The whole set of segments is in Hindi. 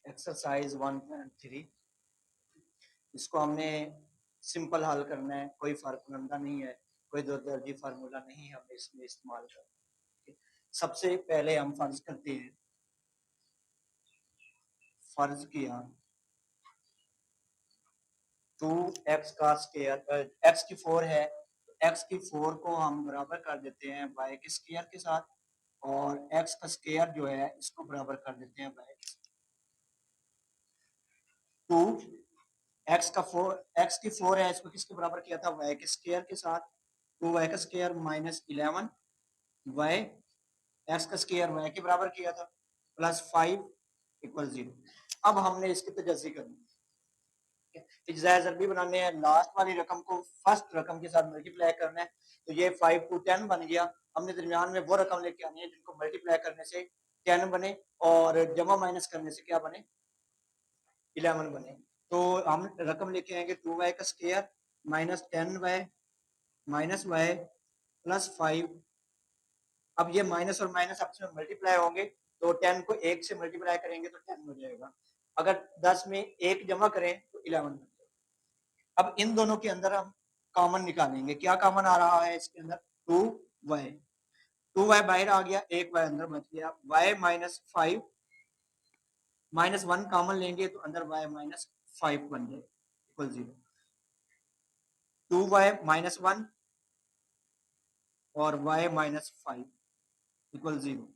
एक्सरसाइज 1.3 इसको हमने सिंपल हल करना है, कोई फार्मूला नहीं है, कोई दो दर्जी फार्मूला नहीं है, हमें इसमें इस्तेमाल करना है। सबसे पहले हम फर्ज करते हैं, फर्ज किया 2x का स्क्वायर, x की 4 है तो x की 4 को हम बराबर कर देते हैं y के स्क्वायर के साथ, और x का स्क्वायर जो है इसको बराबर कर देते हैं y के साथ। 2 x की 4 है, इसको किसके बराबर किया था, y के स्क्वायर के साथ। 2y का स्क्वायर माइनस 11 y x का स्क्वायर y के बराबर किया था, प्लस 5 इक्वल 0। अब हमने इसकी तजज़ी करनी है, इज्ज़ा ज़रबी बनाने हैं, लास्ट वाली रकम को फर्स्ट रकम के साथ मल्टीप्लाई करना है। तो ये 5 को 10 बन गया। हमने दरमियान में वो रकम लेके आनी है जिनको मल्टीप्लाई करने से 10 बने और जमा माइनस करने से क्या बने, 11 बने। तो हम रकम लेके आएंगे 2y का square minus 10y minus y plus 5। अब ये माइनस और माइनस आपस में मल्टीप्लाई होंगे, तो 10 को 1 से मल्टीप्लाई करेंगे तो 10 हो जाएगा। अगर 10 में 1 जमा करें तो 11 बन जाएगा। अब इन दोनों के अंदर हम कॉमन निकालेंगे, क्या कॉमन आ रहा है इसके अंदर, 2y। 2y बाहर आ गया, 1y अंदर बच गया, y माइनस 5 माइनस 1 कॉमन लेंगे तो अंदर y माइनस 5 बन जाए इक्वल 0। 2y माइनस 1 और y minus 5 equal 0।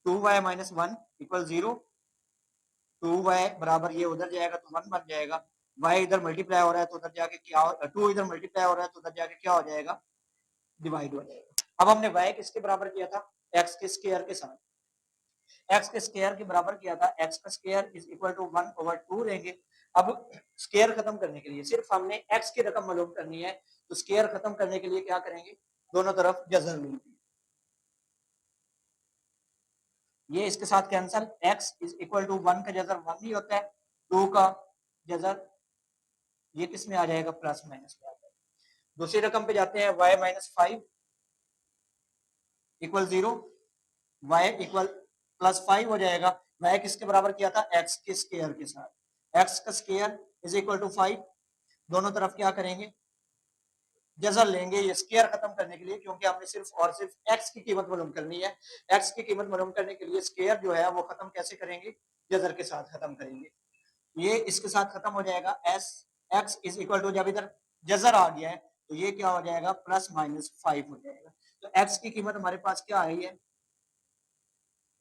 2y minus 1 equal 0। 2y बराबर ये उधर जाएगा तो 1 बन जाएगा, y इधर मल्टीप्लाई हो रहा है तो उधर जाके क्या, 2 इधर मल्टीप्लाई हो रहा है तो उधर जाके क्या हो जाएगा, डिवाइड हो जाएगा। अब हमने y किसके बराबर किया था, x के स्क्वायर के साथ। x के स्क्वायर के बराबर किया था, x का स्क्वायर इज इक्वल टू 1/2 लेंगे। अब स्क्वायर खत्म करने के लिए सिर्फ हमने x की रकम मालूम करनी है, तो स्क्वायर खत्म करने के लिए क्या करेंगे, दोनों तरफ जज़र लेंगे। ये इसके साथ cancel, x is equal to 1 का जज़र 1 ही होता है, 2 का जज़र ये किस में आ जाएगा, प्लस माइनस में आ जाएगा। दूसरी रकम पे जाते हैं, y minus 5 equal 0, y equal plus 5 हो जाएगा। y किसके बराबर किया था, x के स्क्वायर के साथ, x का स्क्वायर इज इक्वल टू 5। दोनों तरफ क्या करेंगे, जज़र लेंगे, ये स्क्वायर खत्म करने के लिए, क्योंकि हमने सिर्फ और सिर्फ x की कीमत मालूम करनी है। x की कीमत मालूम करने के लिए स्क्वायर जो है वो खत्म कैसे करेंगे, जज़र के साथ खत्म करेंगे। ये इसके साथ खत्म हो जाएगा, s x is equal to, जब इधर जज़र आ गया है तो ये क्या हो जाएगा, प्लस माइनस 5 हो जाएगा। तो x की कीमत हमारे पास क्या आई है,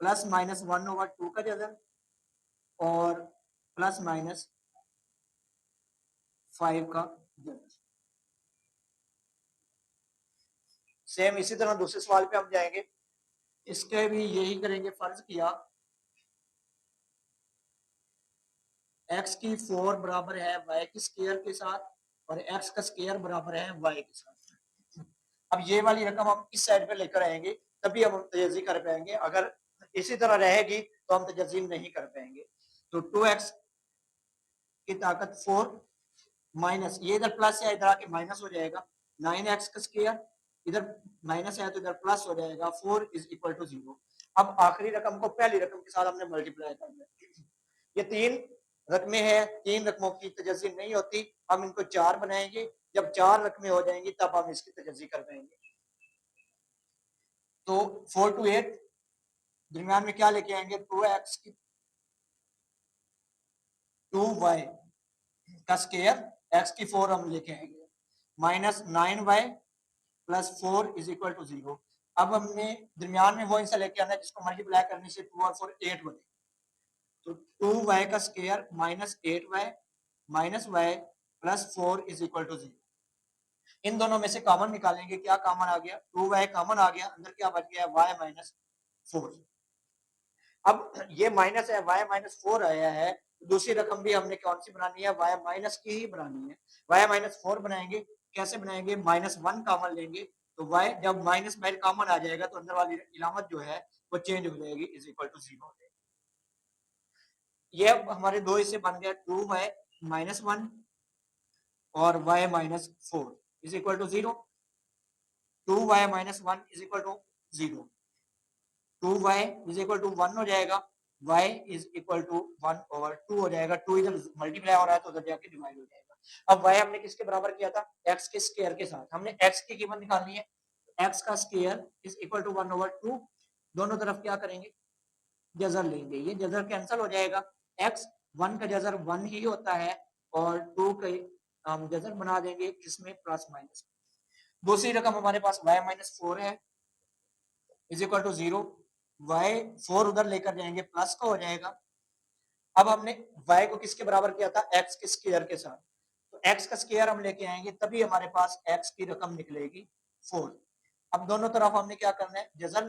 प्लस माइनस 1/2 का जज़र और प्लस माइनस 5 का जज़र। सेम इसी तरह दूसरे सवाल पे हम जाएंगे, इसके भी यही करेंगे। फर्ज किया x की 4 बराबर है y की स्क्वायर के साथ और x का स्क्वायर बराबर है y के साथ। अब ये वाली रकम हम इस साइड पे लेकर आएंगे, तभी हम तजज़ी कर पाएंगे। अगर इसी तरह रहेगी तो हम तजज़ी नहीं कर पाएंगे। तो 2x की ताकत 4 माइनस, ये इधर प्लस है, इधर आके माइनस हो जाएगा, 9x का स्क्वायर, इधर माइनस है तो इधर प्लस हो जाएगा, 4 इज इक्वल टू 0। अब आखिरी रकम को पहली रकम के साथ हमने मल्टीप्लाई करना है। ये 3 रकमें हैं, 3 रकमों की तजज़ी नहीं होती, हम इनको 4 बनाएंगे। जब 4 रकमें हो जाएंगी तब हम इसकी तजज़ी कर पाएंगे। तो 4 to 8 दरमियान में क्या लेके आएंगे, 2x की 2y का स्क्वायर, x की 4 हम लेके आएंगे, minus 9y plus 4 is equal to 0। अब हमने दरमियान में वो हिस्सा लेके आना है जिसको मल्टीप्लाई करने से 2 और 4 8 बने। तो 2y का square minus 8y minus y plus 4 is equal to 0। इन दोनों में से कॉमन निकालेंगे, क्या कॉमन आ गया, 2y कॉमन आ गया, अंदर क्या बच गया, y माइनस 4। अब ये माइनस है, y माइनस 4 आया है, दूसरी रकम भी हमने कौन सी बनानी है, y माइनस की ही बनानी है। y माइनस 4 बनाएंगे, कैसे बनाएंगे, माइनस 1 कॉमन लेंगे, तो y जब माइनस बाहर कॉमन आ जाएगा तो अंदर वाली इलामत जो है वो चेंज हो जाएगी, इज इक्वल टू 0 हो जाएगी। ये अब हमारे दो हिस्से बन गए, 2y माइनस 1 और y minus 4 is equal to 0। 2y minus 1 is equal to 0, 2y is equal to 1 हो जाएगा, y इज इक्वल टू 1/2 हो जाएगा। 2 इधर मल्टीप्लाई हो रहा है तो उधर जाके डिवाइड हो जाएगा। अब y हमने किसके बराबर किया था? x के स्क्वायर के साथ। हमने x की कीमत निकालनी है, x का स्क्वायर इज इक्वल टू 1/2। दोनों तरफ क्या करेंगे? जजर लेंगे, ये जजर कैंसिल हो जाएगा। x 1 का जजर 1 ही होता है और 2 का हम जजर बना देंगे जिसमें प्लस माइनस। दूसरी रकम हमारे पास y माइनस 4 है इज इक्वल टू 0। y 4 उधर लेकर जाएंगे प्लस का हो जाएगा। अब हमने y को किसके बराबर किया था? x के स्क्वायर के साथ। तो x का स्क्वायर हम लेके आएंगे तभी हमारे पास x की रकम निकलेगी 4। अब दोनों तरफ हमने क्या करना है? जजर